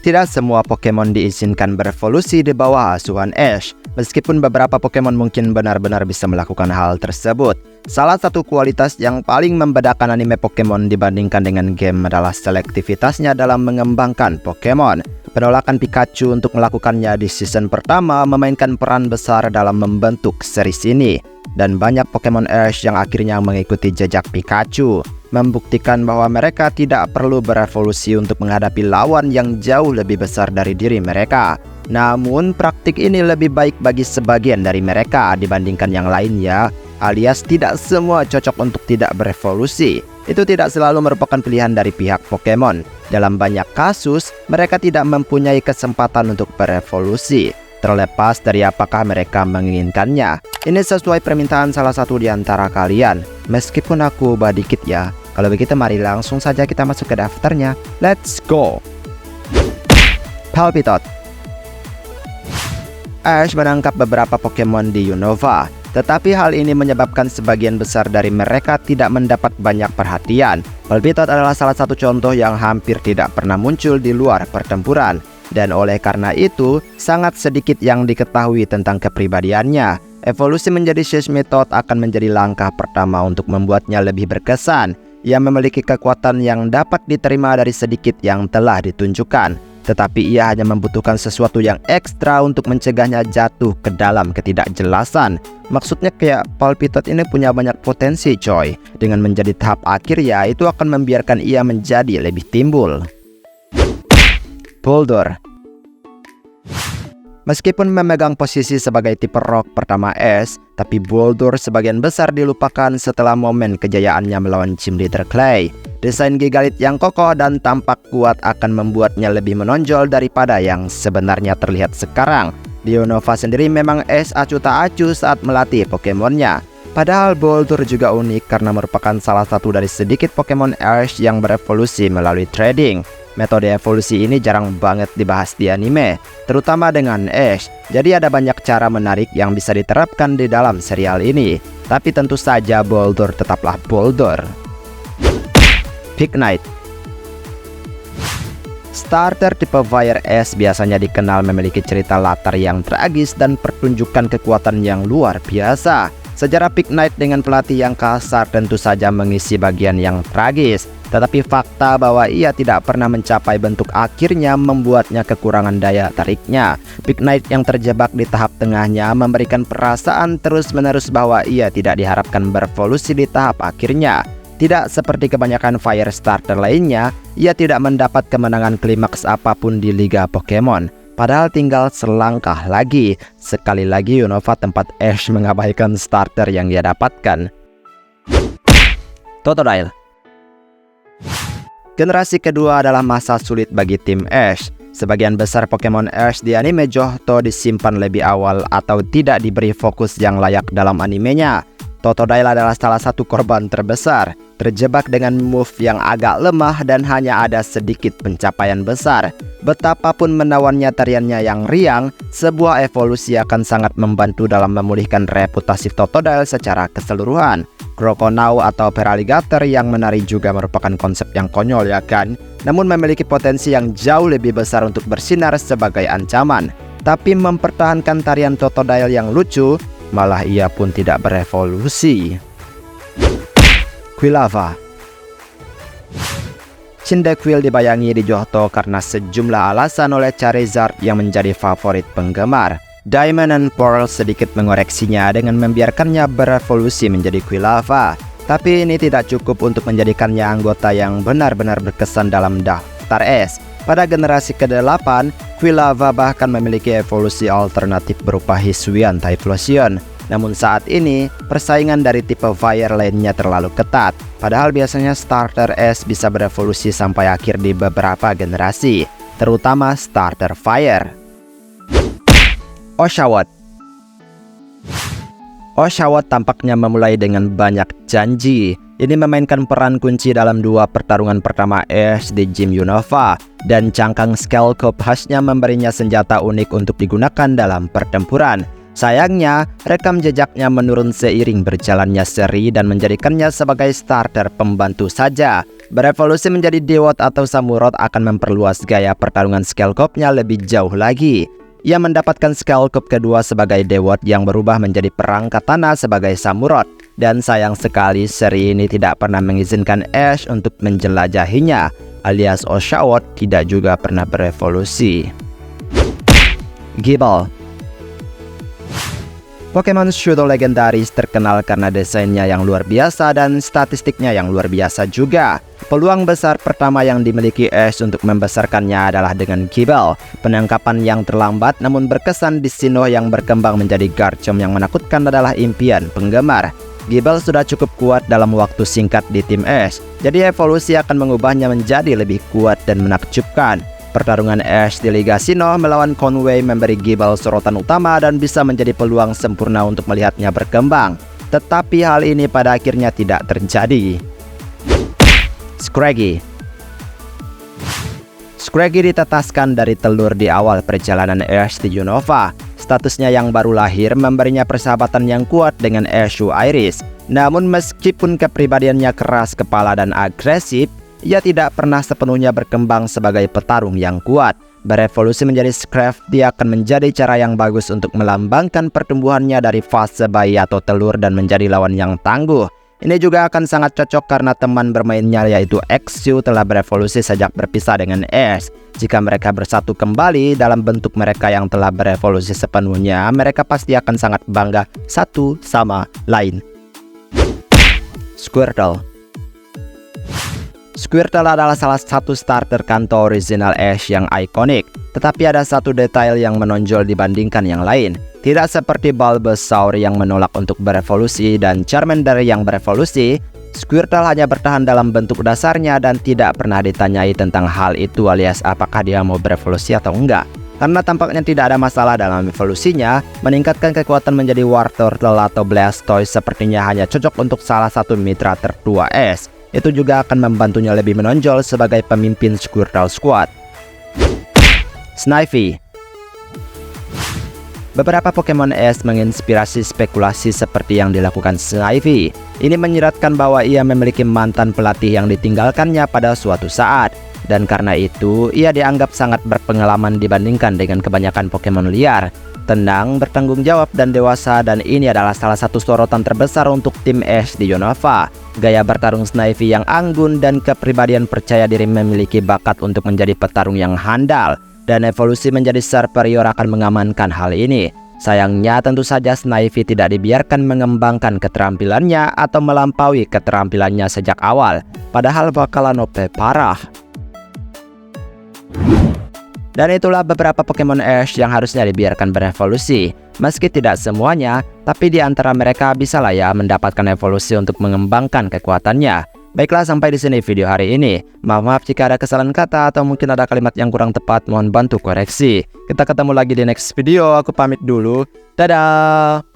Tidak semua Pokemon diizinkan berevolusi di bawah asuhan Ash, meskipun beberapa Pokemon mungkin benar-benar bisa melakukan hal tersebut. Salah satu kualitas yang paling membedakan anime Pokemon dibandingkan dengan game adalah selektivitasnya dalam mengembangkan Pokemon. Penolakan Pikachu untuk melakukannya di season pertama memainkan peran besar dalam membentuk series ini. Dan banyak Pokemon Ash yang akhirnya mengikuti jejak Pikachu, membuktikan bahwa mereka tidak perlu berevolusi untuk menghadapi lawan yang jauh lebih besar dari diri mereka. Namun praktik ini lebih baik bagi sebagian dari mereka dibandingkan yang lainnya, alias tidak semua cocok untuk tidak berevolusi. Itu tidak selalu merupakan pilihan dari pihak Pokemon. Dalam banyak kasus, mereka tidak mempunyai kesempatan untuk berevolusi, terlepas dari apakah mereka menginginkannya. Ini sesuai permintaan salah satu di antara kalian. Meskipun aku ubah dikit ya. Kalau begitu mari langsung saja kita masuk ke daftarnya. Let's go! Palpitot. Ash menangkap beberapa Pokemon di Unova, tetapi hal ini menyebabkan sebagian besar dari mereka tidak mendapat banyak perhatian. Palpitot adalah salah satu contoh yang hampir tidak pernah muncul di luar pertempuran. Dan oleh karena itu, sangat sedikit yang diketahui tentang kepribadiannya. Evolusi menjadi Seismitoad akan menjadi langkah pertama untuk membuatnya lebih berkesan. Ia memiliki kekuatan yang dapat diterima dari sedikit yang telah ditunjukkan. Tetapi ia hanya membutuhkan sesuatu yang ekstra untuk mencegahnya jatuh ke dalam ketidakjelasan. Maksudnya kayak Palpitot ini punya banyak potensi coy. Dengan menjadi tahap akhir ya, itu akan membiarkan ia menjadi lebih timbul. Boulder. Meskipun memegang posisi sebagai tipe rock pertama Ash, tapi Boulder sebagian besar dilupakan setelah momen kejayaannya melawan Gym Leader Clay. Desain Gigalit yang kokoh dan tampak kuat akan membuatnya lebih menonjol daripada yang sebenarnya terlihat sekarang. Di Unova sendiri memang Ash acuh tak acuh saat melatih Pokemonnya. Padahal Boulder juga unik karena merupakan salah satu dari sedikit Pokemon Ash yang berevolusi melalui trading. Metode evolusi ini jarang banget dibahas di anime, terutama dengan Ash. Jadi ada banyak cara menarik yang bisa diterapkan di dalam serial ini. Tapi tentu saja Boulder tetaplah Boulder. Pignite. Starter tipe Fire Ash biasanya dikenal memiliki cerita latar yang tragis dan pertunjukan kekuatan yang luar biasa. Sejarah Pignite dengan pelatih yang kasar tentu saja mengisi bagian yang tragis. Tetapi fakta bahwa ia tidak pernah mencapai bentuk akhirnya membuatnya kekurangan daya tariknya. Pignite yang terjebak di tahap tengahnya memberikan perasaan terus-menerus bahwa ia tidak diharapkan berevolusi di tahap akhirnya. Tidak seperti kebanyakan Fire Starter lainnya, ia tidak mendapat kemenangan klimaks apapun di Liga Pokemon. Padahal tinggal selangkah lagi. Sekali lagi Unova tempat Ash mengabaikan starter yang ia dapatkan. Totodile. Generasi kedua adalah masa sulit bagi tim Ash. Sebagian besar Pokemon Ash di anime Johto disimpan lebih awal atau tidak diberi fokus yang layak dalam animenya. Totodile adalah salah satu korban terbesar, terjebak dengan move yang agak lemah dan hanya ada sedikit pencapaian besar. Betapapun menawannya tariannya yang riang, sebuah evolusi akan sangat membantu dalam memulihkan reputasi Totodile secara keseluruhan. Croconaw atau Peraligator yang menari juga merupakan konsep yang konyol ya kan, namun memiliki potensi yang jauh lebih besar untuk bersinar sebagai ancaman. Tapi mempertahankan tarian Totodile yang lucu, malah ia pun tidak berevolusi. Quilava. Cyndaquil dibayangi di Johto karena sejumlah alasan oleh Charizard yang menjadi favorit penggemar. Diamond and Pearl sedikit mengoreksinya dengan membiarkannya berevolusi menjadi Quilava. Tapi ini tidak cukup untuk menjadikannya anggota yang benar-benar berkesan dalam daftar S. Pada generasi ke-8, Quilava bahkan memiliki evolusi alternatif berupa Hisuian Typhlosion. Namun saat ini, persaingan dari tipe Fire lainnya terlalu ketat. Padahal biasanya starter S bisa berevolusi sampai akhir di beberapa generasi, terutama starter Fire. Oshawott. Oshawott tampaknya memulai dengan banyak janji. Ini memainkan peran kunci dalam dua pertarungan pertama Ash di Gym Unova, dan cangkang Skullcap khasnya memberinya senjata unik untuk digunakan dalam pertempuran. Sayangnya, rekam jejaknya menurun seiring berjalannya seri dan menjadikannya sebagai starter pembantu saja. Berevolusi menjadi Dewott atau Samurott akan memperluas gaya pertarungan Skullcorp-nya lebih jauh lagi. Ia mendapatkan Skullcorp kedua sebagai Dewott yang berubah menjadi perang katana sebagai Samurott. Dan sayang sekali seri ini tidak pernah mengizinkan Ash untuk menjelajahinya, alias Oshawott tidak juga pernah berevolusi. Gible. Pokemon Pseudo legendaris terkenal karena desainnya yang luar biasa dan statistiknya yang luar biasa juga. Peluang besar pertama yang dimiliki Ash untuk membesarkannya adalah dengan Gible, penangkapan yang terlambat namun berkesan di Sinnoh yang berkembang menjadi Garchomp yang menakutkan adalah impian penggemar. Gible sudah cukup kuat dalam waktu singkat di tim Ash, jadi evolusi akan mengubahnya menjadi lebih kuat dan menakjubkan. Pertarungan Ash di Liga Sinnoh melawan Conway memberi Gible sorotan utama dan bisa menjadi peluang sempurna untuk melihatnya berkembang. Tetapi hal ini pada akhirnya tidak terjadi. Scraggy. Scraggy ditetaskan dari telur di awal perjalanan Ash di Unova. Statusnya yang baru lahir memberinya persahabatan yang kuat dengan Ashu Iris. Namun meskipun kepribadiannya keras kepala dan agresif, ia tidak pernah sepenuhnya berkembang sebagai petarung yang kuat. Berevolusi menjadi Scrafty dia akan menjadi cara yang bagus untuk melambangkan pertumbuhannya dari fase bayi atau telur dan menjadi lawan yang tangguh. Ini juga akan sangat cocok karena teman bermainnya yaitu Exu telah berevolusi sejak berpisah dengan Ash. Jika mereka bersatu kembali dalam bentuk mereka yang telah berevolusi sepenuhnya, mereka pasti akan sangat bangga satu sama lain. Squirtle. Squirtle adalah salah satu starter kanto original Ash yang ikonik. Tetapi ada satu detail yang menonjol dibandingkan yang lain. Tidak seperti Bulbasaur yang menolak untuk berevolusi dan Charmander yang berevolusi, Squirtle hanya bertahan dalam bentuk dasarnya dan tidak pernah ditanyai tentang hal itu alias apakah dia mau berevolusi atau enggak. Karena tampaknya tidak ada masalah dalam evolusinya, meningkatkan kekuatan menjadi Wartortle atau Blastoise sepertinya hanya cocok untuk salah satu mitra tertua Ash. Itu juga akan membantunya lebih menonjol sebagai pemimpin Squirtle Squad. Snivy. Beberapa Pokemon Ash menginspirasi spekulasi seperti yang dilakukan Snivy. Ini menyiratkan bahwa ia memiliki mantan pelatih yang ditinggalkannya pada suatu saat. Dan karena itu, ia dianggap sangat berpengalaman dibandingkan dengan kebanyakan Pokemon liar. Tenang, bertanggung jawab, dan dewasa, dan ini adalah salah satu sorotan terbesar untuk tim Ash di Unova. Gaya bertarung Snivy yang anggun dan kepribadian percaya diri memiliki bakat untuk menjadi petarung yang handal. Dan evolusi menjadi superior akan mengamankan hal ini. Sayangnya tentu saja Snivy tidak dibiarkan mengembangkan keterampilannya atau melampaui keterampilannya sejak awal. Padahal bakalan OP parah. Dan itulah beberapa Pokemon Ash yang harusnya dibiarkan berevolusi. Meski tidak semuanya, tapi di antara mereka bisa lah ya mendapatkan evolusi untuk mengembangkan kekuatannya. Baiklah, sampai di sini video hari ini. Maaf jika ada kesalahan kata atau mungkin ada kalimat yang kurang tepat, mohon bantu koreksi. Kita ketemu lagi di next video, aku pamit dulu. Dadah!